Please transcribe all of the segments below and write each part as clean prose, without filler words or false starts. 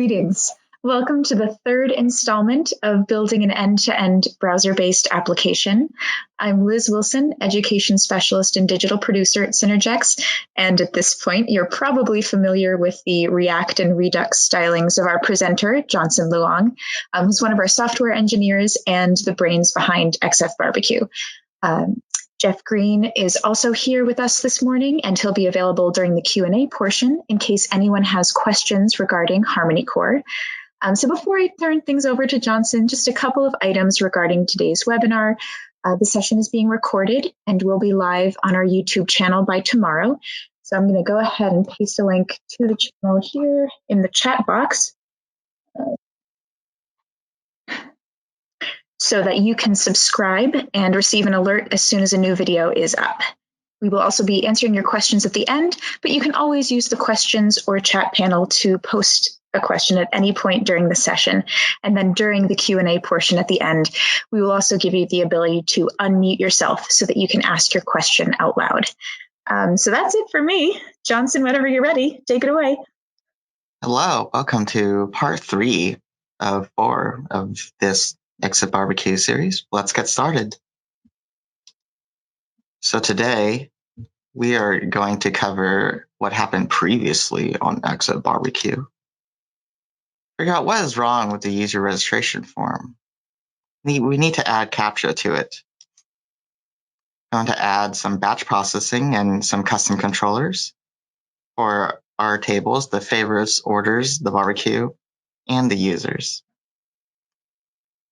Greetings. Welcome to the third installment of Building an End-to-End Browser-Based Application. I'm Liz Wilson, Education Specialist and Digital Producer at Synergex, and at this point, you're probably familiar with the React and Redux stylings of our presenter, Johnson Luong, who's one of our software engineers and the brains behind xfBBQ. Jeff Green is also here with us this morning, and he'll be available during the Q&A portion in case anyone has questions regarding Harmony Core. So before I turn things over to Johnson, just a couple of items regarding today's webinar. The session is being recorded and will be live on our YouTube channel by tomorrow. So I'm going to go ahead and paste a link to the channel here in the chat box so that you can subscribe and receive an alert as soon as a new video is up. We will also be answering your questions at the end, but you can always use the questions or chat panel to post a question at any point during the session. And then during the Q&A portion at the end, we will also give you the ability to unmute yourself so that you can ask your question out loud. So that's it for me. Johnson, whenever you're ready, take it away. Hello, welcome to part 3 of 4 of this xfBBQ series. Let's get started. So today we are going to cover what happened previously on xfBBQ. Figure out what is wrong with the user registration form. We need to add CAPTCHA to it. I'm going to add some batch processing and some custom controllers for our tables, the favorites, orders, the barbecue, and the users.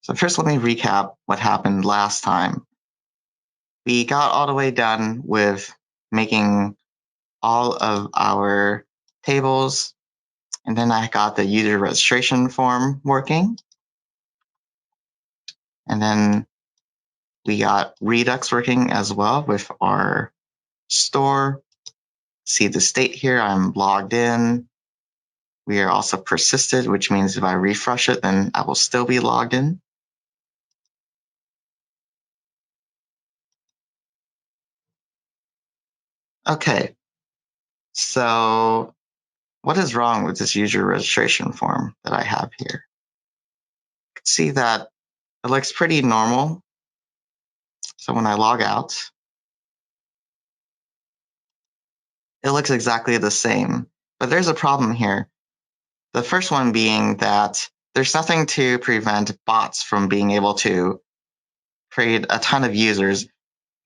So first, let me recap what happened last time. We got all the way done with making all of our tables, and then I got the user registration form working. And then we got Redux working as well with our store. See the state here, I'm logged in. We are also persisted, which means if I refresh it, then I will still be logged in. Okay, so what is wrong with this user registration form that I have here? You can see that it looks pretty normal. So when I log out, it looks exactly the same. But there's a problem here. The first one being that there's nothing to prevent bots from being able to create a ton of users,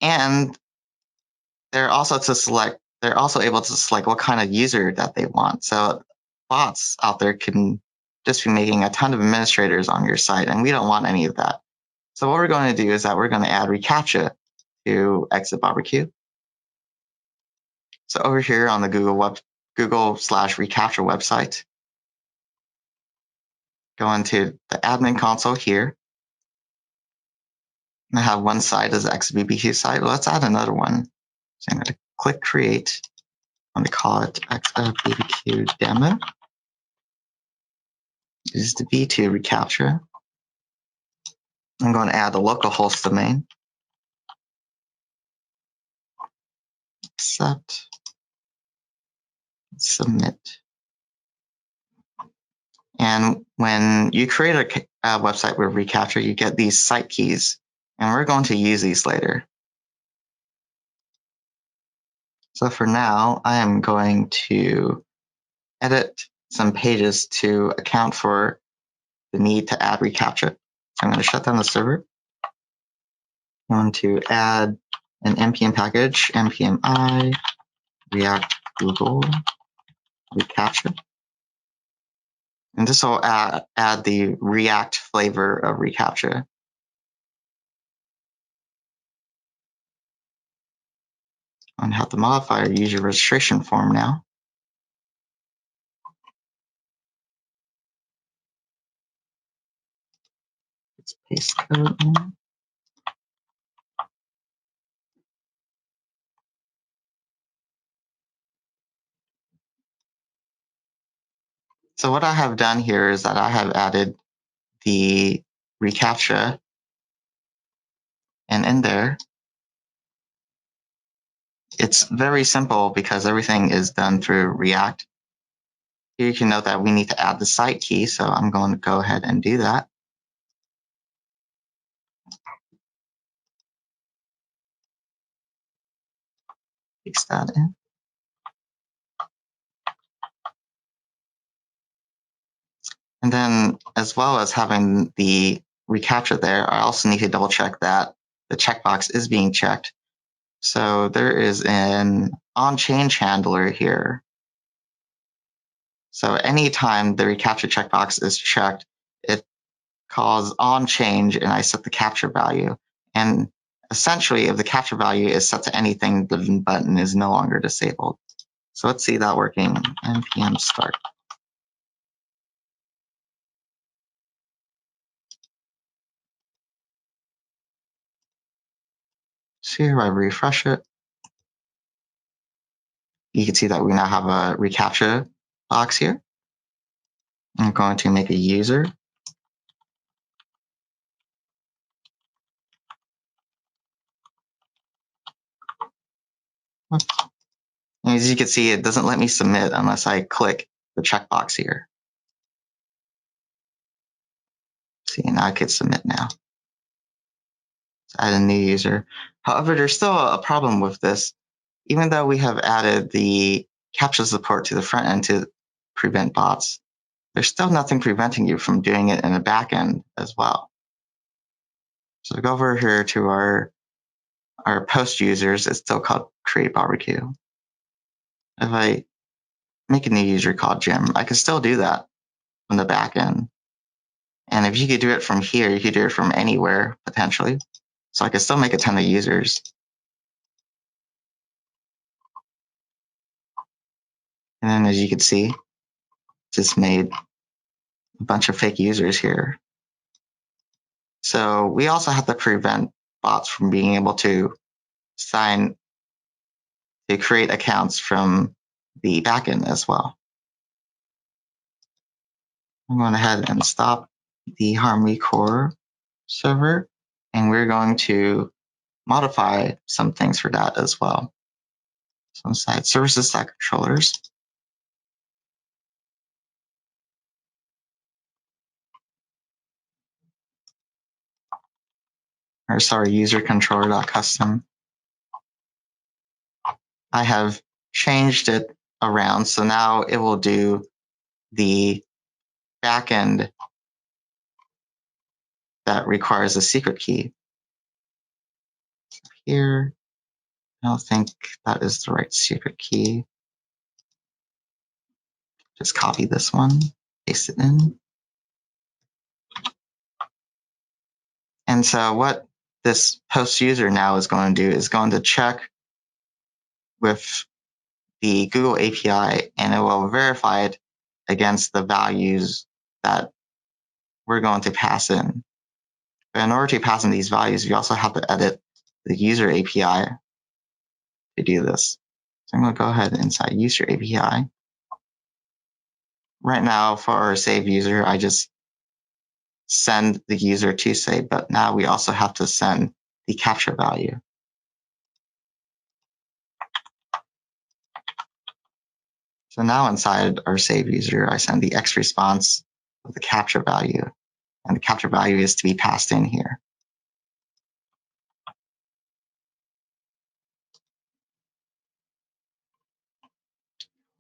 and they're also able to select what kind of user that they want. So bots out there can just be making a ton of administrators on your site, and we don't want any of that. So what we're going to do is that we're going to add reCAPTCHA to xfBBQ. So over here on the Google/reCAPTCHA website, go into the admin console here. I have one site as the xfBBQ site. Well, let's add another one. So I'm going to click create. I'm going to call it xfBBQ demo. This is the v2 reCAPTCHA. I'm going to add a localhost domain. Accept. Submit. And when you create a website with reCAPTCHA, you get these site keys, and we're going to use these later. So for now, I am going to edit some pages to account for the need to add reCAPTCHA. I'm going to shut down the server. I'm going to add an npm package, npm I react Google reCAPTCHA. And this will add the React flavor of reCAPTCHA. I'm going to have to modify our user registration form now. Let's paste code in. So what I have done here is that I have added the reCAPTCHA, and in there, it's very simple because everything is done through React. Here you can note that we need to add the site key, so I'm going to go ahead and do that. Paste that in. And then, as well as having the reCAPTCHA there, I also need to double check that the checkbox is being checked. So there is an onChange handler here. So anytime the reCAPTCHA checkbox is checked, it calls onChange and I set the capture value. And essentially, if the capture value is set to anything, the button is no longer disabled. So let's see that working. npm start. So here I refresh it. You can see that we now have a reCAPTCHA box here. I'm going to make a user. And as you can see, it doesn't let me submit unless I click the checkbox here. See, now I can submit now. Let's add a new user. However, there's still a problem with this. Even though we have added the CAPTCHA support to the front end to prevent bots, there's still nothing preventing you from doing it in the back end as well. So go over here to our post users. It's still called create barbecue. If I make a new user called Jim, I can still do that on the back end. And if you could do it from here, you could do it from anywhere potentially. So I could still make a ton of users. And then as you can see, just made a bunch of fake users here. So we also have to prevent bots from being able to create accounts from the backend as well. I'm going ahead and stop the Harmony Core server, and we're going to modify some things for that as well. So inside services stack controllers, or sorry, user controller.custom. I have changed it around, so now it will do the backend that requires a secret key. Here, I don't think that is the right secret key. Just copy this one, paste it in. And so what this post user now is going to do is going to check with the Google API, and it will verify it against the values that we're going to pass in. But in order to pass in these values, we also have to edit the user API to do this. So I'm going to go ahead inside user API. Right now, for our save user, I just send the user to save, but now we also have to send the capture value. So now inside our save user, I send the X response of the capture value, and the capture value is to be passed in here.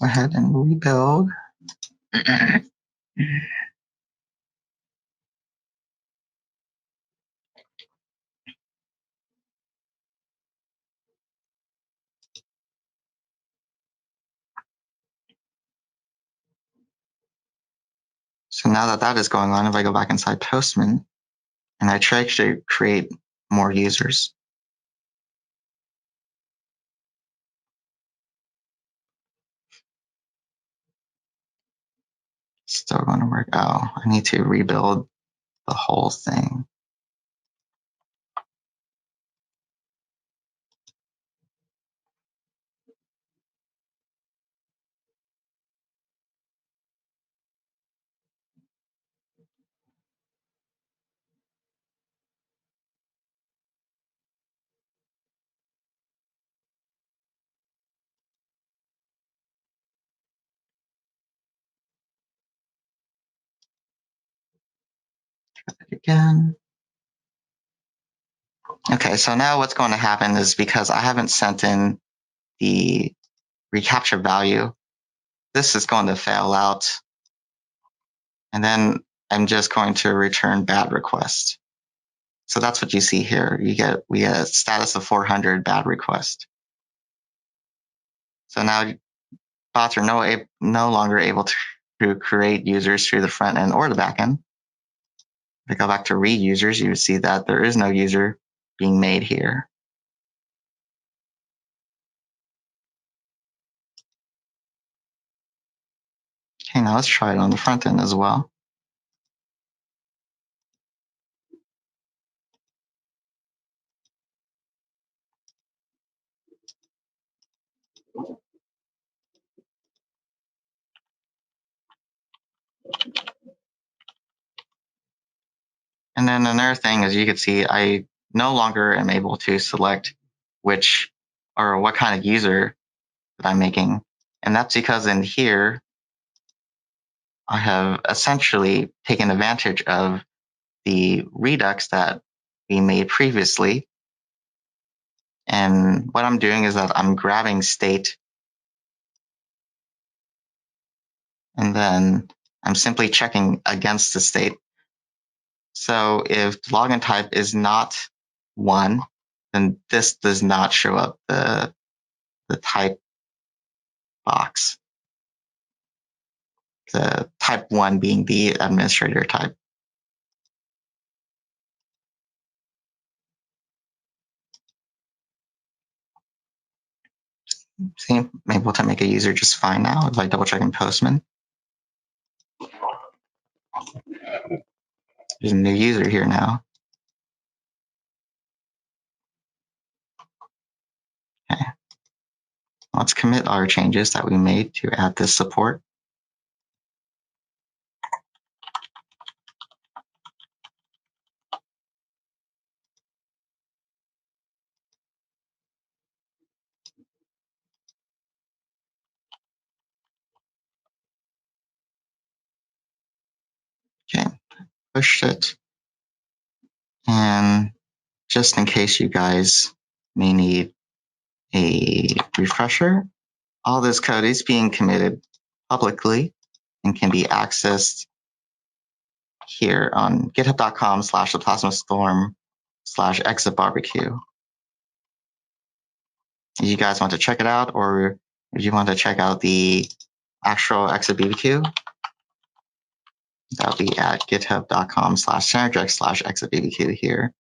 Go ahead and rebuild. So now that that is going on, if I go back inside Postman and I try to create more users, still going to work. Oh, I need to rebuild the whole thing. Again. Okay, so now what's going to happen is because I haven't sent in the reCAPTCHA value, this is going to fail out. And then I'm just going to return bad request. So that's what you see here. We get a status of 400 bad request. So now bots are no longer able to create users through the front end or the back end. If I go back to read users, you would see that there is no user being made here. Okay, now let's try it on the front end as well. And then another thing, as you can see, I no longer am able to select which or what kind of user that I'm making. And that's because in here, I have essentially taken advantage of the Redux that we made previously. And what I'm doing is that I'm grabbing state, and then I'm simply checking against the state. So if the login type is not 1, then this does not show up the type box. The type 1 being the administrator type. See, I'm able to make a user just fine now if I double check in Postman. There's a new user here now. Okay. Let's commit our changes that we made to add this support. Okay, pushed it. And just in case you guys may need a refresher, all this code is being committed publicly and can be accessed here on github.com/theplasmastorm/xfBBQ. If you guys want to check it out, or if you want to check out the actual xfBBQ, that'll be at github.com/synergex/xfBBQ here.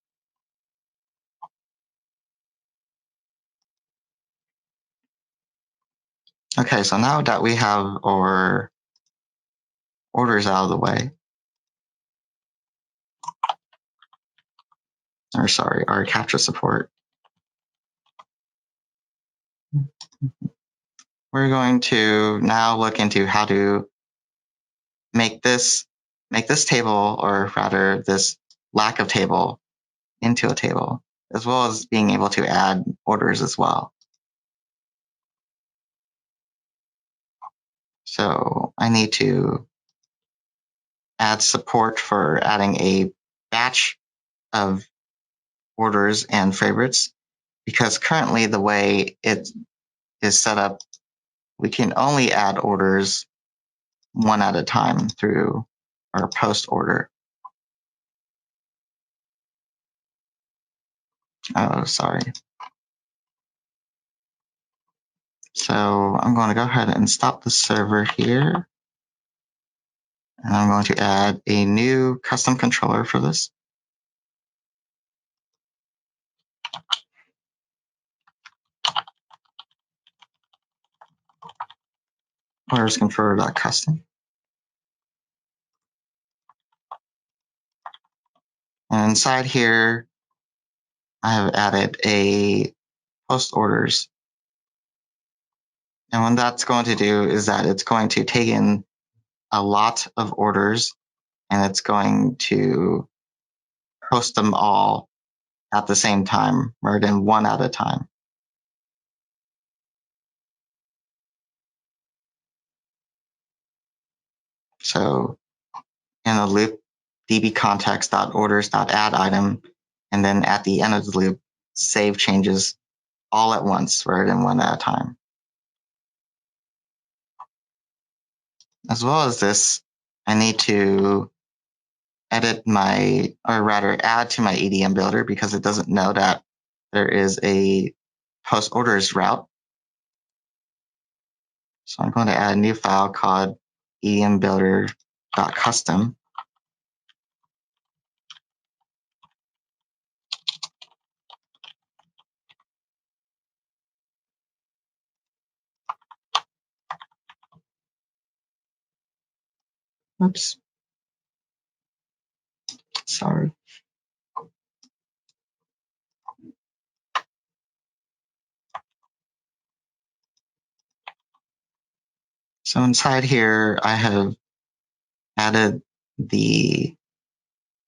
Okay, so now that we have our orders out of the way, or sorry, our CAPTCHA support, we're going to now look into how to make this table, or rather this lack of table, into a table, as well as being able to add orders as well. So I need to add support for adding a batch of orders and favorites, because currently the way it is set up, we can only add orders one at a time through our post order. Oh, sorry. So I'm going to go ahead and stop the server here. And I'm going to add a new custom controller for this. Orders controller.custom. And inside here, I have added a post orders. And what that's going to do is that it's going to take in a lot of orders, and it's going to post them all at the same time rather than one at a time. So in a loop, dbcontext.orders.add item, and then at the end of the loop, save changes all at once rather than one at a time. As well as this, I need to add to my EdmBuilder because it doesn't know that there is a post orders route. So I'm going to add a new file called EdmBuilder.custom. Oops. Sorry. So inside here, I have added the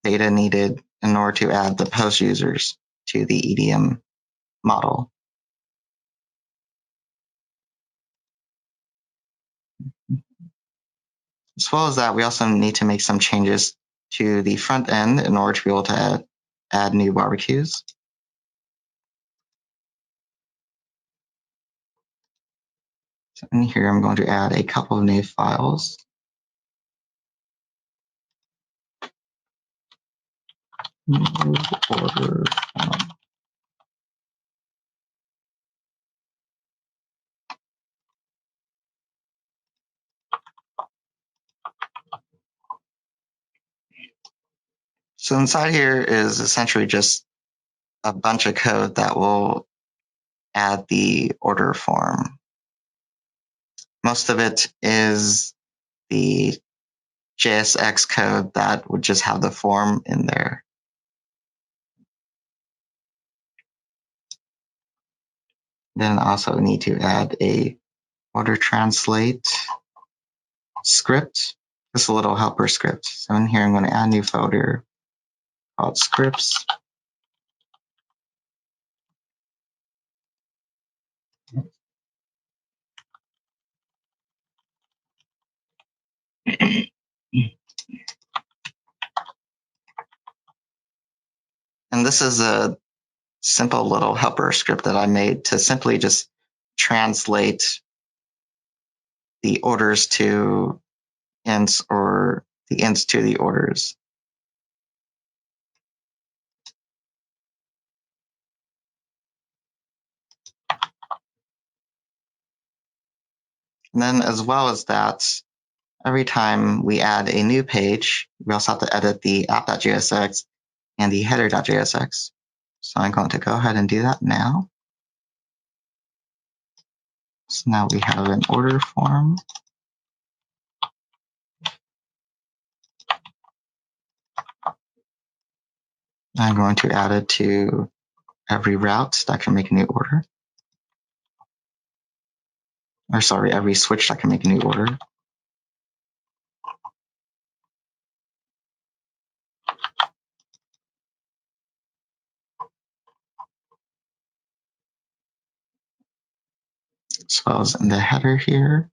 data needed in order to add the post users to the EDM model. As well as that, we also need to make some changes to the front end in order to be able to add new barbecues. So in here, I'm going to add a couple of new files. Order form. So inside here is essentially just a bunch of code that will add the order form. Most of it is the JSX code that would just have the form in there. Then also need to add a order translate script. Just a little helper script. So in here, I'm going to add a new folder called scripts. And this is a simple little helper script that I made to simply just translate the orders to ints or the ints to the orders. And then as well as that, every time we add a new page, we also have to edit the app.jsx and the header.jsx. So I'm going to go ahead and do that now. So now we have an order form. I'm going to add it to every route that can make a new order. Or sorry, every switch that can make a new order. As well as in the header here.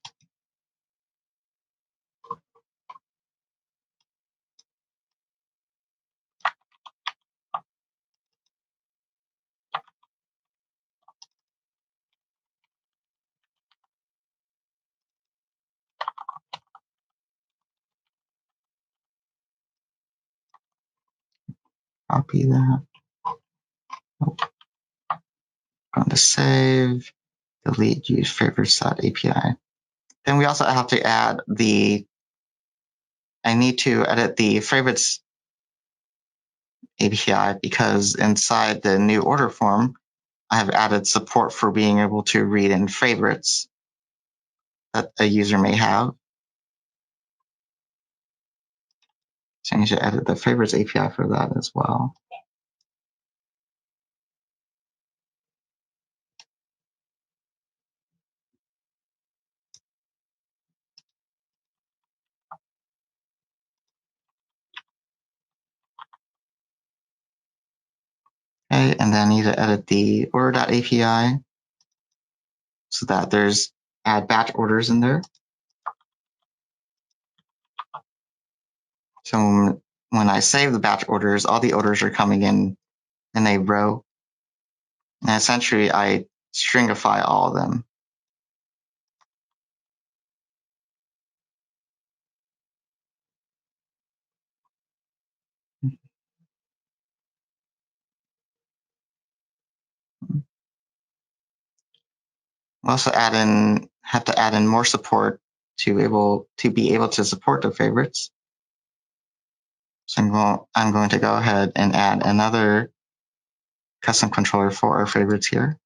Copy that. Going to save, delete, use favorites.api. Then we also have to add I need to edit the favorites API because inside the new order form, I have added support for being able to read in favorites that a user may have. So I need to edit the favorites API for that as well. Okay, and then I need to edit the order.api so that there's add batch orders in there. So when I save the batch orders, all the orders are coming in a row. And essentially, I stringify all of them. We also have to add in more support to be able to support the favorites. So I'm going to go ahead and add another custom controller for our favorites here.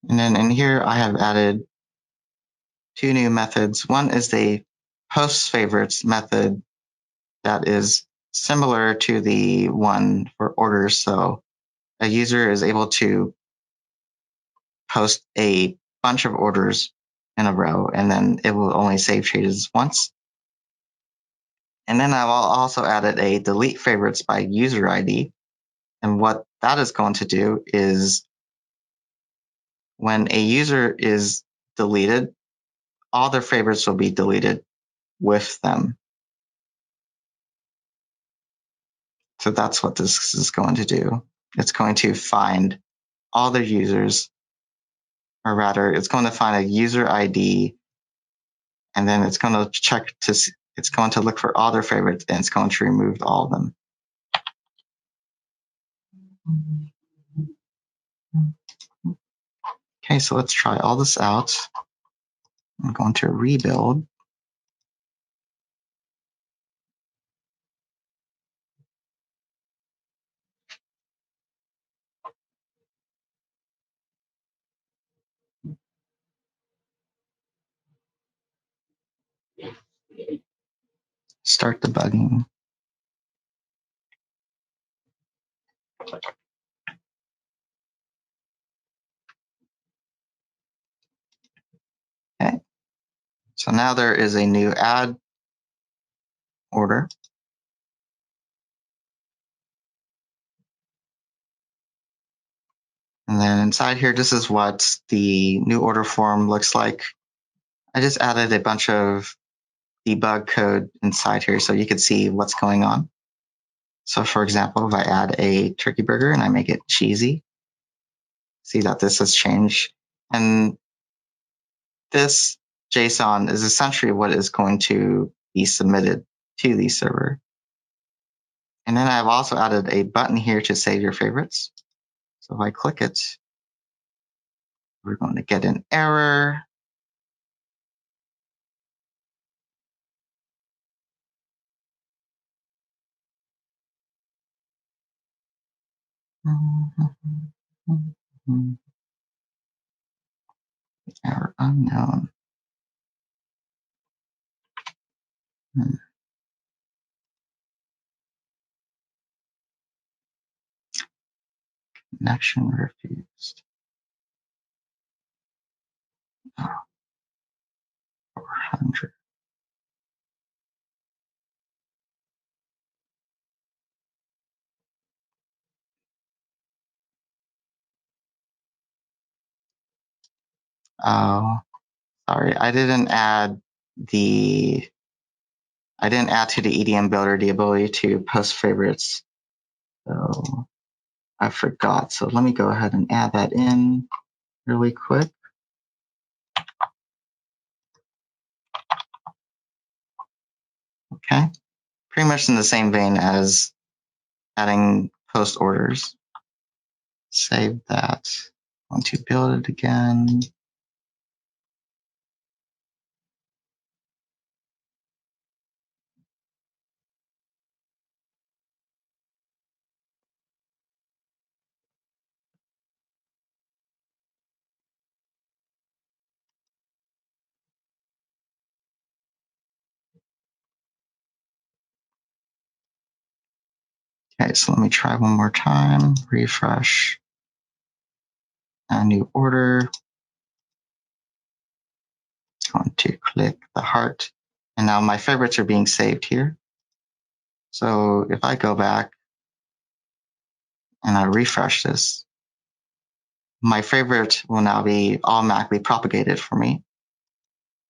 And then in here, I have added two new methods. One is the post favorites method that is similar to the one for orders. So a user is able to post a bunch of orders in a row, and then it will only save changes once. And then I've also added a delete favorites by user ID. And what that is going to do is when a user is deleted, all their favorites will be deleted with them. So that's what this is going to do. It's going to find all their users, or rather, it's going to find a user ID, and then it's going to it's going to look for all their favorites, and it's going to remove all of them. Okay, so let's try all this out. I'm going to rebuild. Start debugging. Okay, so now there is a new add order. And then inside here, this is what the new order form looks like. I just added a bunch of debug code inside here so you can see what's going on. So for example, if I add a turkey burger and I make it cheesy, see that this has changed. And this JSON is essentially what is going to be submitted to the server. And then I've also added a button here to save your favorites. So if I click it, we're going to get an error. Error unknown. Connection refused. 400. Oh, sorry. I didn't add to the EdmBuilder the ability to post favorites. So I forgot. So let me go ahead and add that in really quick. Okay. Pretty much in the same vein as adding post orders. Save that. Want to build it again. Okay, so let me try one more time. Refresh. A new order. Going to click the heart. And now my favorites are being saved here. So if I go back and I refresh this, my favorite will now be automatically propagated for me.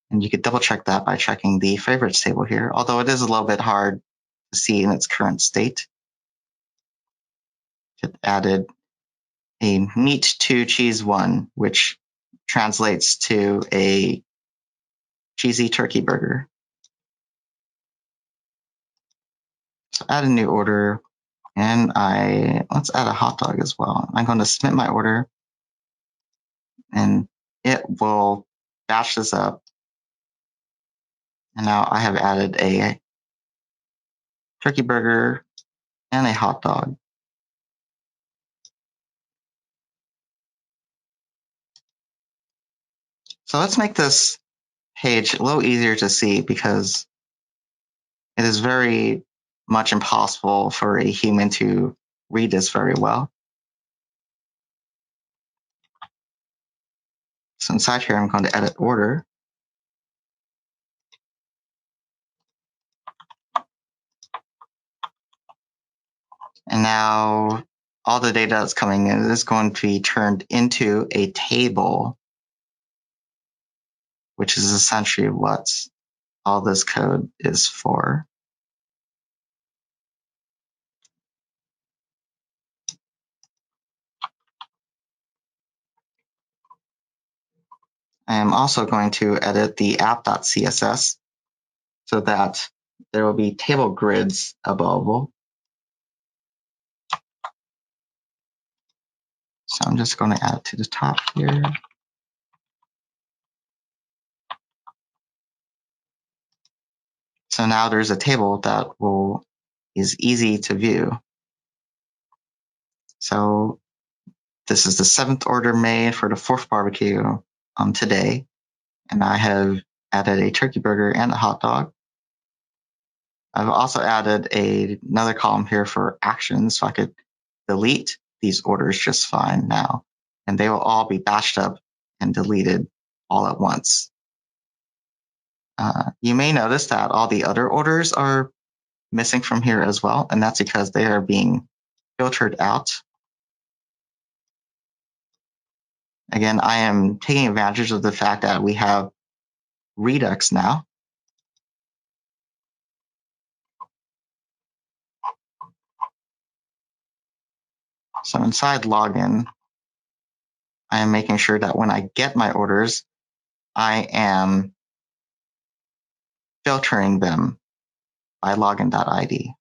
And you could double check that by checking the favorites table here, although it is a little bit hard to see in its current state. It added a meat 2, cheese 1, which translates to a cheesy turkey burger. So add a new order, and let's add a hot dog as well. I'm going to submit my order, and it will batch this up. And now I have added a turkey burger and a hot dog. So let's make this page a little easier to see because it is very much impossible for a human to read this very well. So inside here, I'm going to edit order. And now all the data that's coming in is going to be turned into a table, which is essentially what all this code is for. I am also going to edit the app.css so that there will be table grids available. So I'm just going to add it to the top here. So now there's a table that is easy to view. So this is the 7th order made for the 4th barbecue today. And I have added a turkey burger and a hot dog. I've also added another column here for actions, so I could delete these orders just fine now. And they will all be batched up and deleted all at once. You may notice that all the other orders are missing from here as well, and that's because they are being filtered out. Again, I am taking advantage of the fact that we have Redux now. So inside login, I am making sure that when I get my orders, I am filtering them by login.id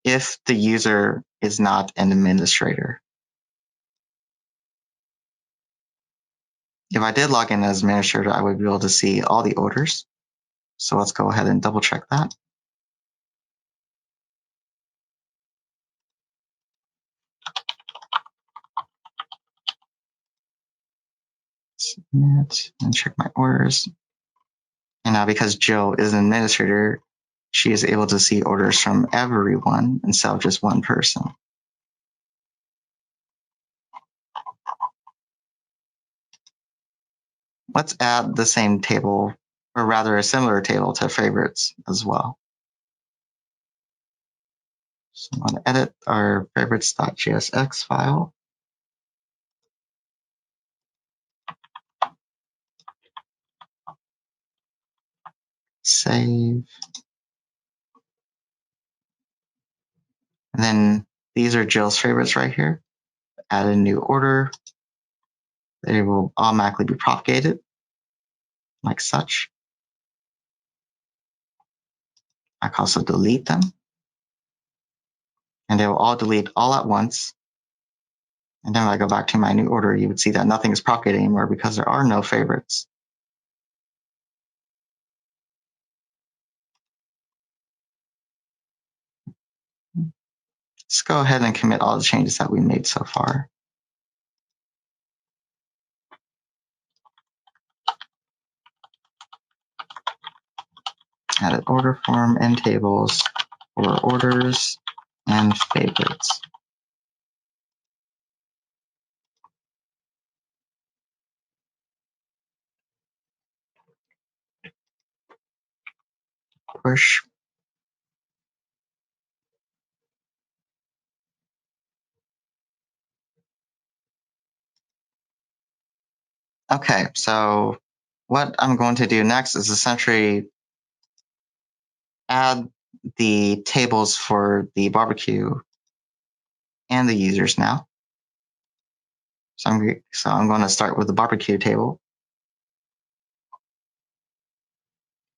if the user is not an administrator. If I did log in as administrator, I would be able to see all the orders. So let's go ahead and double check that. Submit and check my orders. And now because Jill is an administrator, she is able to see orders from everyone instead of just one person. Let's add the same table, or rather a similar table to favorites as well. So I'm going to edit our favorites.jsx file. Save. And then these are Jill's favorites right here. Add a new order. They will automatically be propagated like such. I can also delete them. And they will all delete all at once. And then if I go back to my new order, you would see that nothing is propagated anymore because there are no favorites. Let's go ahead and commit all the changes that we made so far. Added order form and tables for orders and favorites. push. Okay, so what I'm going to do next is essentially add the tables for the barbecue and the users now. So I'm going to start with the barbecue table.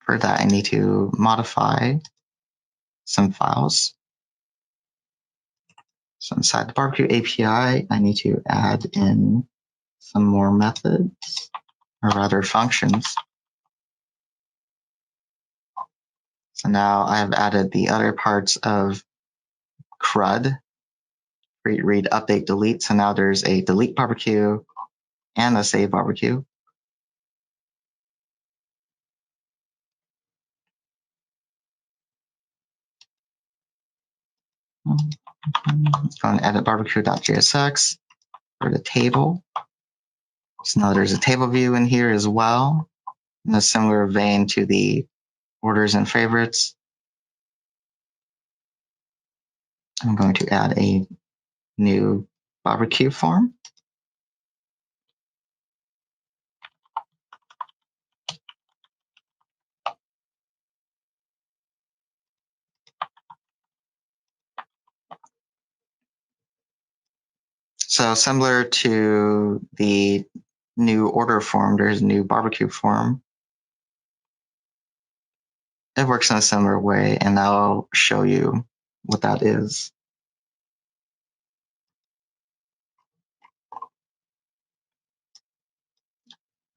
For that, I need to modify some files. So inside the barbecue API, I need to add in some more methods, or rather functions. So now I have added the other parts of CRUD, create, read, update, delete. So now there's a delete barbecue and a save barbecue. Let's go and edit barbeque-organizing for the table. So now there's a table view in here as well, in a similar vein to the orders and favorites. I'm going to add a new barbecue form. So similar to the new order form, there's a new barbecue form. It works in a similar way, and I'll show you what that is.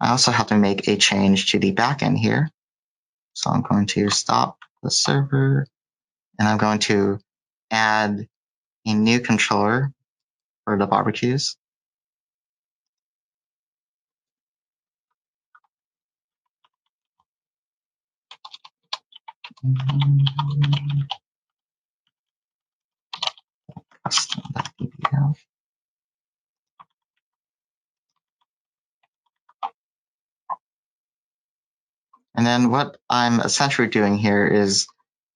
I also have to make a change to the backend here. So I'm going to stop the server, and I'm going to add a new controller for the barbecues. Custom.dbl. And then what I'm essentially doing here is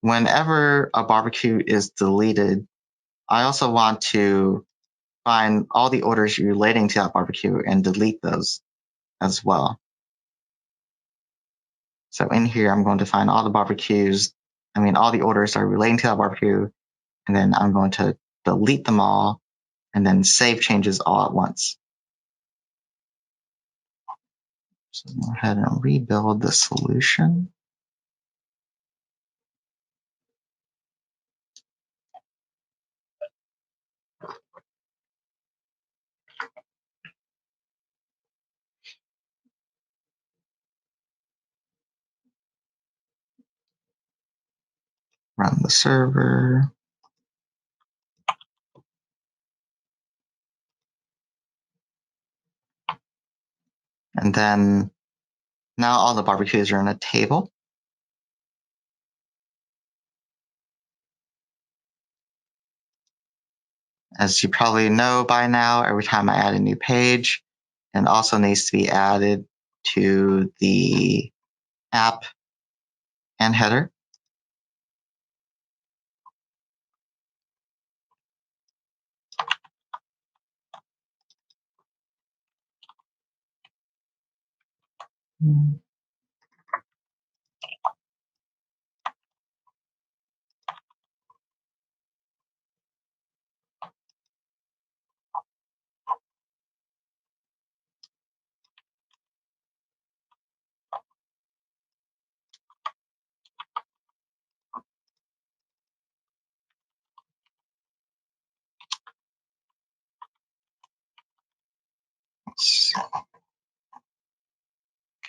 whenever a barbecue is deleted, I also want to find all the orders relating to that barbecue and delete those as well. So in here, I'm going to find all the all the orders that are relating to that barbecue, and then I'm going to delete them all and then save changes all at once. So go ahead and rebuild the solution. Run the server. And then now all the barbecues are in a table. As you probably know by now, every time I add a new page, it also needs to be added to the app and header.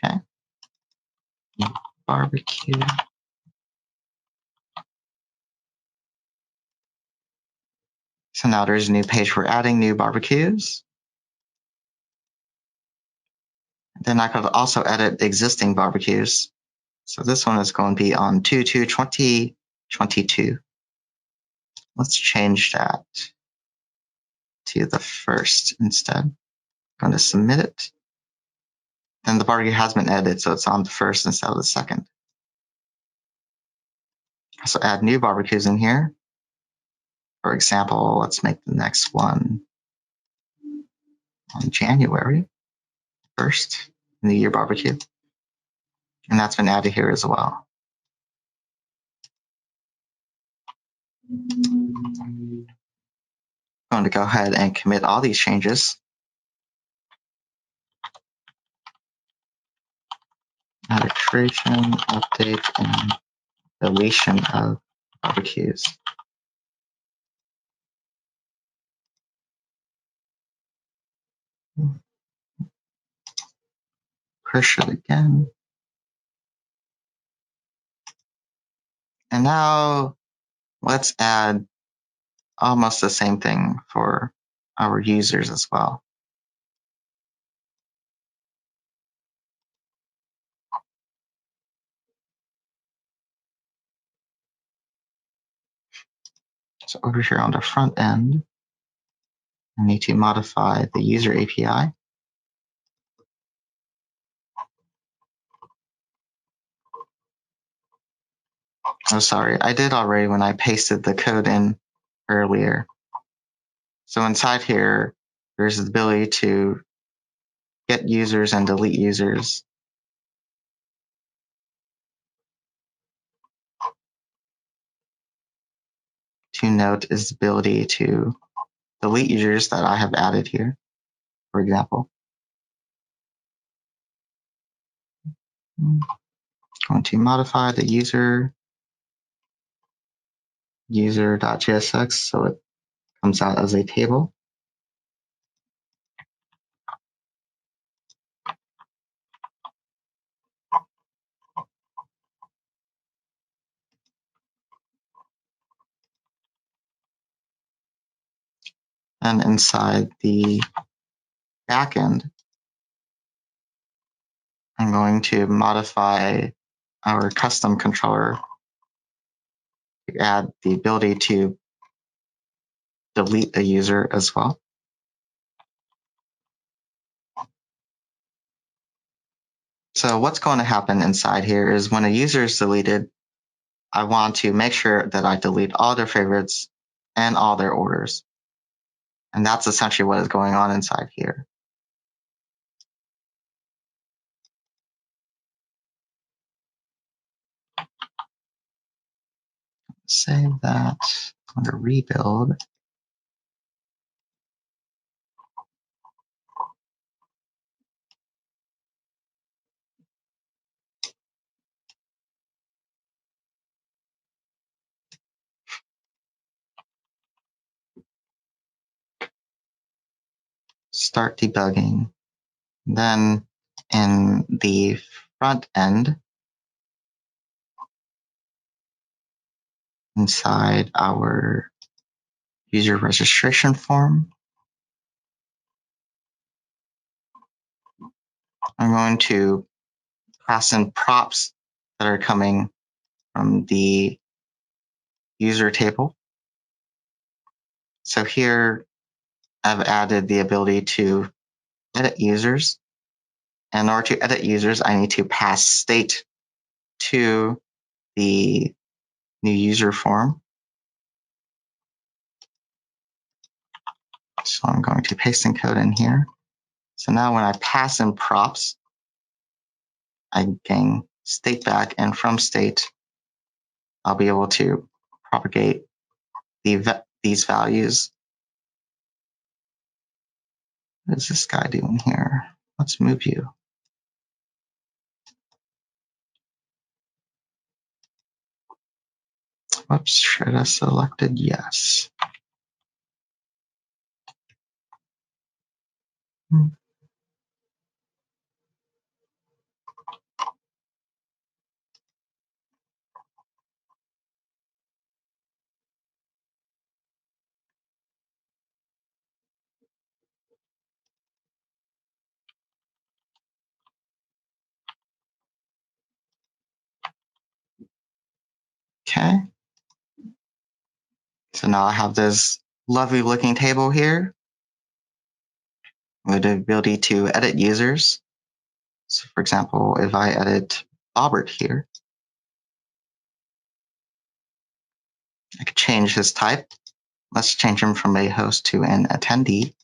Okay. Barbecue. So now there's a new page for adding new barbecues. Then I could also edit existing barbecues. So this one is going to be on 2/2/2022. Let's change that to the 1st instead. I'm going to submit it. Then the barbecue has been edited, so it's on the 1st instead of the 2nd. Also add new barbecues in here. For example, let's make the next one on January 1st, New Year barbecue. And that's been added here as well. I'm going to go ahead and commit all these changes. Add a creation, update, and deletion of barbecues. Push it again. And now let's add almost the same thing for our users as well. So over here on the front end, I need to modify the user API. Oh, sorry, I did already when I pasted the code in earlier. So inside here, there's the ability to get users and delete users. To note is the ability to delete users that I have added here, for example. I'm going to modify the user.jsx so it comes out as a table. And inside the backend, I'm going to modify our custom controller to add the ability to delete a user as well. So what's going to happen inside here is when a user is deleted, I want to make sure that I delete all their favorites and all their orders. And that's essentially what is going on inside here. Save that. I'm going to rebuild. Start debugging. Then in the front end, inside our user registration form, I'm going to pass in props that are coming from the user table. So here I've added the ability to edit users. In order to edit users, I need to pass state to the new user form. So I'm going to paste in code in here. So now when I pass in props, I gain state back, and from state, I'll be able to propagate these values. What is this guy doing here? Let's move you. Whoops, should have selected yes. Okay. So now I have this lovely looking table here with the ability to edit users. So for example, if I edit Bobbert here, I could change his type. Let's change him from a host to an attendee.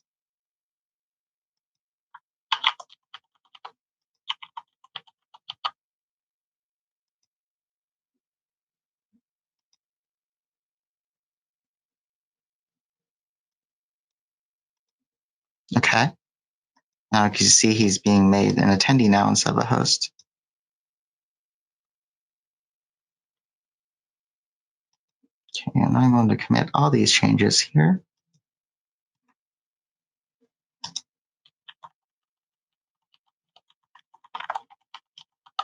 Okay. Now you can see he's being made an attendee now instead of a host. Okay, and I'm going to commit all these changes here.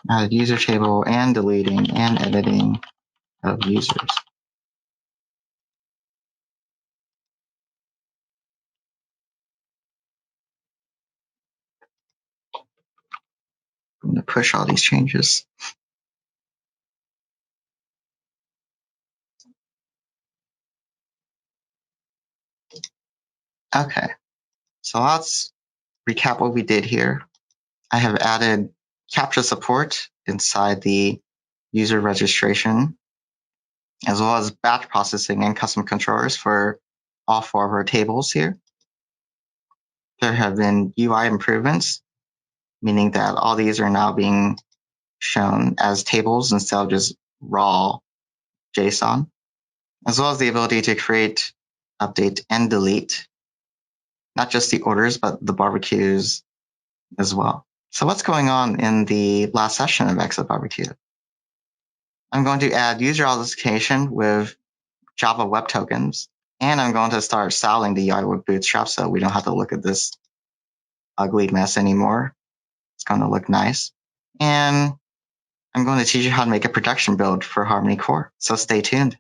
Added user table and deleting and editing of users. I'm going to push all these changes. Okay, so let's recap what we did here. I have added CAPTCHA support inside the user registration, as well as batch processing and custom controllers for all 4 of our tables here. There have been UI improvements, meaning that all these are now being shown as tables instead of just raw JSON, as well as the ability to create, update, and delete not just the orders, but the barbecues as well. So what's going on in the last session of xfBBQ? I'm going to add user authentication with Java Web Tokens, and I'm going to start styling the UI with Bootstrap so we don't have to look at this ugly mess anymore. It's going to look nice. And I'm going to teach you how to make a production build for Harmony Core, so stay tuned.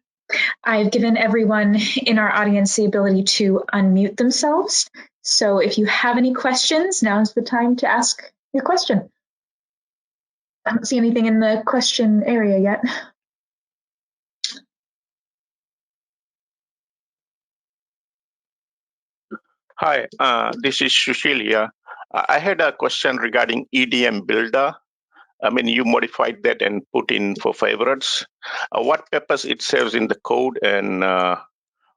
I've given everyone in our audience the ability to unmute themselves. So if you have any questions, now's the time to ask your question. I don't see anything in the question area yet. Hi, this is Sushilia. I had a question regarding EdmBuilder. I mean, you modified that and put in for favorites. What purpose it serves in the code and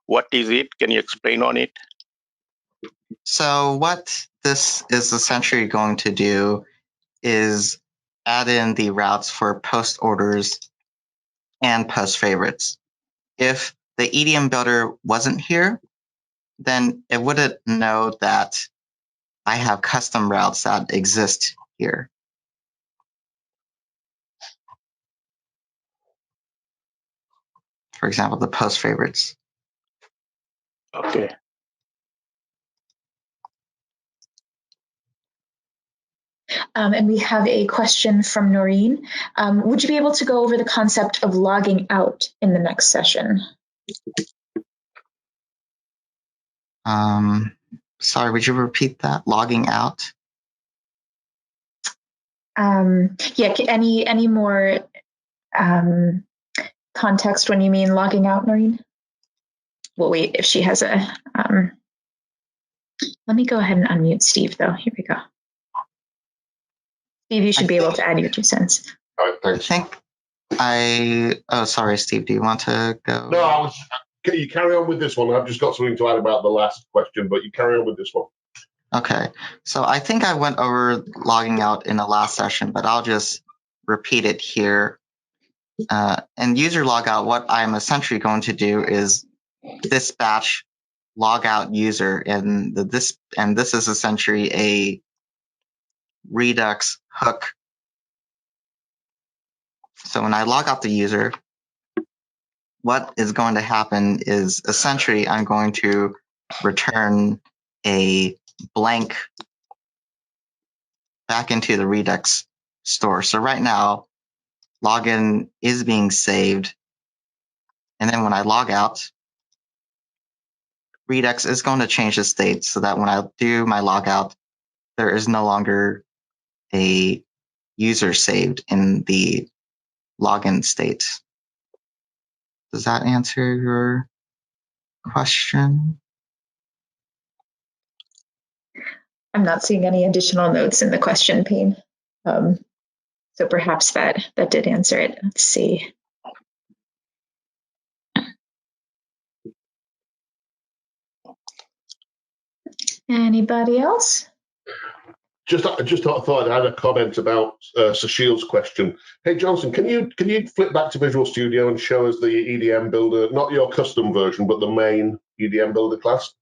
what is it? Can you explain on it? So what this is essentially going to do is add in the routes for post orders and post favorites. If the EDM builder wasn't here, then it wouldn't know that I have custom routes that exist here. For example, the post favorites. Okay. And we have a question from Noreen. Would you be able to go over the concept of logging out in the next session? Sorry, would you repeat that? Logging out? Yeah, any more context when you mean logging out, Noreen? We'll wait if she has a... let me go ahead and unmute Steve, though. Here we go. Steve, you should be able to add your 2 cents. All right, thanks. Oh, sorry, Steve. Do you want to go? No, can you carry on with this one? I've just got something to add about the last question, but you carry on with this one. Okay, so I think I went over logging out in the last session, but I'll just repeat it here. In user logout, what I'm essentially going to do is dispatch logout user, and this is essentially a Redux hook. So when I log out the user, what is going to happen is essentially I'm going to return a blank back into the Redux store. So right now, login is being saved. And then when I log out, Redux is going to change the state so that when I do my logout, there is no longer a user saved in the login state. Does that answer your question? I'm not seeing any additional notes in the question pane. So perhaps that did answer it. Let's see. Anybody else? Just thought I had a comment about Sushil's question. Hey Johnson, can you flip back to Visual Studio and show us the EDM Builder, not your custom version, but the main EDM Builder class?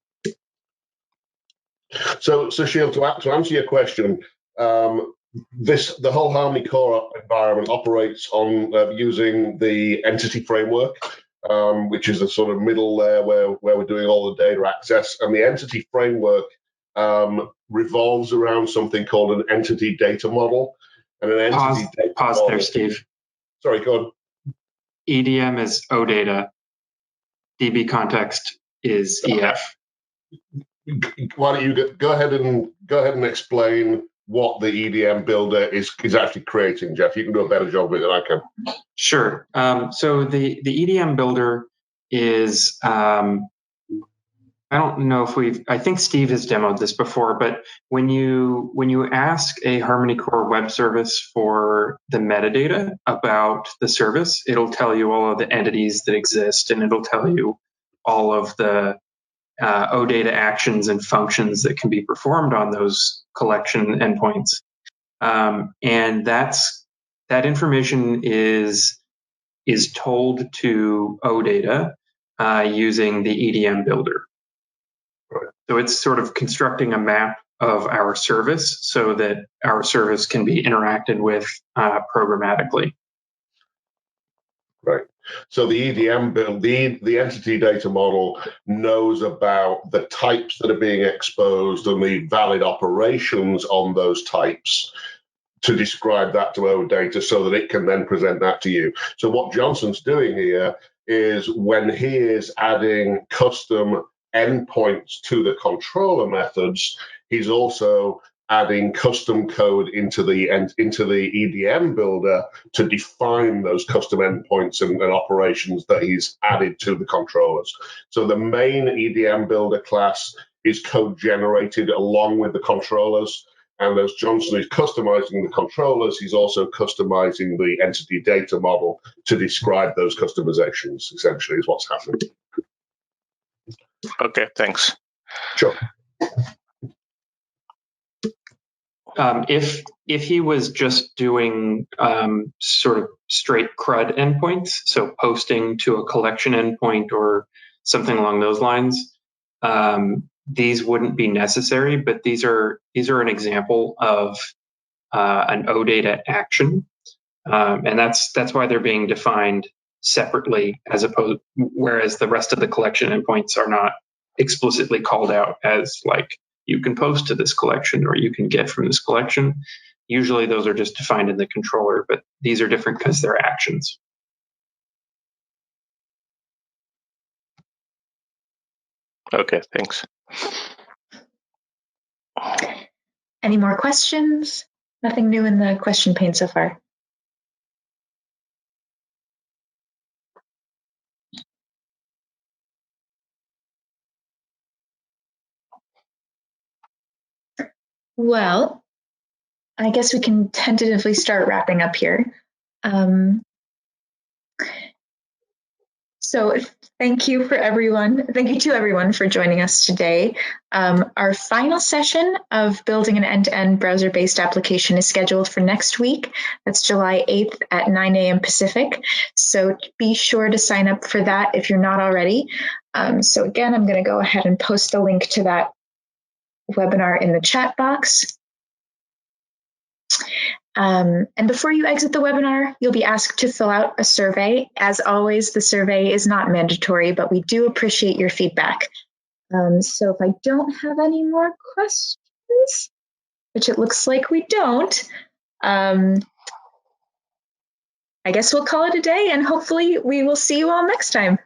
So Sushil, to answer your question, the whole Harmony Core environment operates on using the entity framework, which is a sort of middle layer where we're doing all the data access, and the entity framework revolves around something called an entity data model. And an entity data pause model, there, Steve. Sorry, go on. EDM is OData. DB context is EF. Why don't you go ahead and explain what the EDM builder is actually creating, Jeff? You can do a better job of it than I can. Sure. So the EDM builder is I don't know if I think Steve has demoed this before, but when you ask a Harmony Core web service for the metadata about the service, it'll tell you all of the entities that exist, and it'll tell you all of the OData actions and functions that can be performed on those collection endpoints. And that information is told to OData using the EDM builder. So it's sort of constructing a map of our service so that our service can be interacted with programmatically. Right. So the EDM build, the entity data model knows about the types that are being exposed and the valid operations on those types to describe that to OData so that it can then present that to you. So what Johnson's doing here is when he is adding custom endpoints to the controller methods, he's also adding custom code into the EDM builder to define those custom endpoints and operations that he's added to the controllers. So the main EDM builder class is code generated along with the controllers. And as Johnson is customizing the controllers, he's also customizing the entity data model to describe those customizations, essentially, is what's happening. Okay, thanks. Sure. If he was just doing sort of straight CRUD endpoints, so posting to a collection endpoint or something along those lines, these wouldn't be necessary. But these are an example of an OData action, and that's why they're being defined separately, whereas the rest of the collection endpoints are not explicitly called out as like you can post to this collection or you can get from this collection. Usually those are just defined in the controller, but these are different because they're actions. Okay, thanks. Any more questions? Nothing new in the question pane so far. Well, I guess we can tentatively start wrapping up here. So thank you to everyone for joining us today. Our final session of building an end-to-end browser-based application is scheduled for next week. That's July 8th at 9 a.m. Pacific. So be sure to sign up for that if you're not already. So again, I'm going to go ahead and post the link to that webinar in the chat box. And before you exit the webinar, you'll be asked to fill out a survey. As always, the survey is not mandatory, but we do appreciate your feedback. So if I don't have any more questions, which it looks like we don't, I guess we'll call it a day, and hopefully we will see you all next time.